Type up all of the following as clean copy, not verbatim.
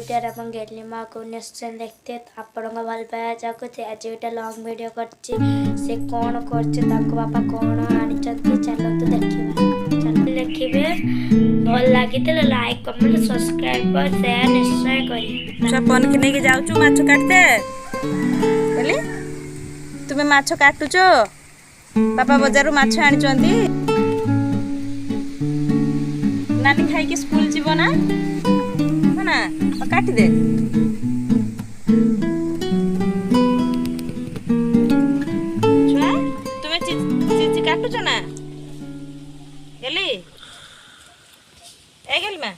Video अपन गेली माँ को निश्चय देखते आपण भल पाया चाहते आज गोटे लंग वीडियो से कौन कर बापा कौन आनी चलते देखिए भल लगी लाइक कमेंट सब्सक्राइब और शेयर निश्चय करें। चपन के नहीं जाऊँ माछ काटते बोले तुम्हें माछ काटुच बापा बजार माछ आनी नानी खाई स्कूल जीव ना ना काटी दे छुआ तुम्हें चीची काटुच ना गेली ए गेली माँ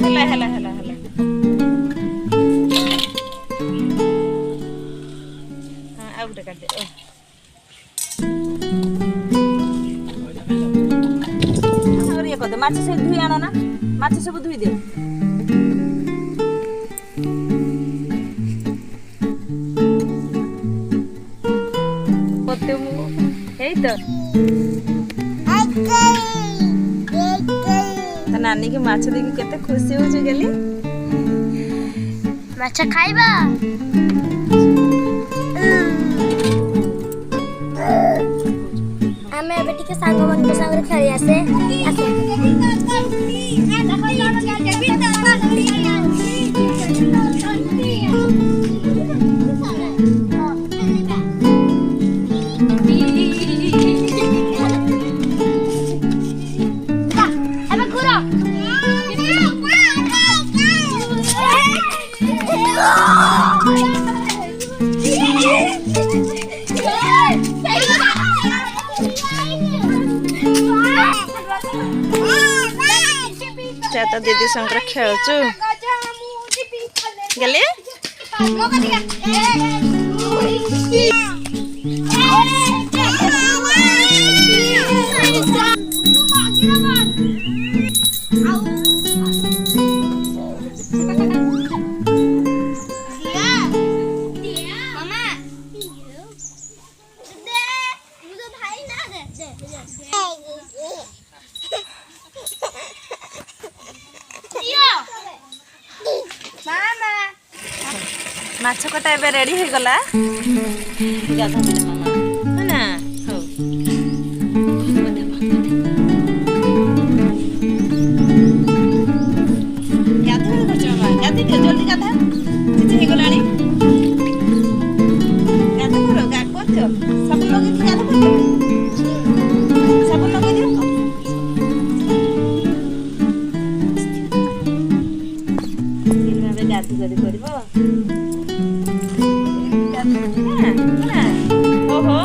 हेला हेला हेला हेला हाँ आ गोटे काट दे माछ से धुई आना ना माछ सब धुई दे पते मु हेई तो नानी के माछ देखि केते खुशी हो जे गेली माछ खाइबा आमे एबे टिके सांग मन के संग खेली आसे तो दीदी संग खेलचु गले माछ कटा एबे रेडी हो गला गाधा दे मामा है ना हो गाधा कर मामा गाधी दे जल्दी गाधा चिची हो गलानी गाधा करो गा कर दियो सब लोग गाधा कर दियो सब लोग दियो फिर में गाधी गाधी करबो ओहो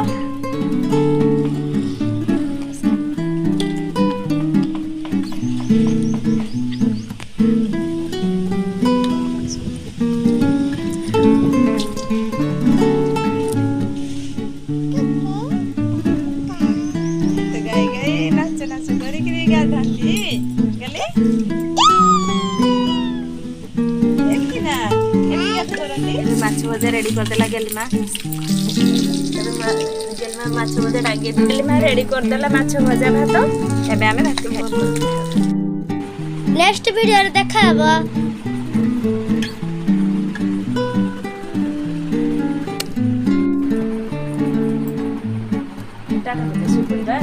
गाई नाच नाच करी गाधाती गले माछ भजा रेडी करदेला गेली माँ माछ भजा डांगे देली माँ रेडी करदेला माछ भजा भात एबे आमे भात खाइबो नेक्स्ट वीडियो रे देखाबो टाटा सुकुंदा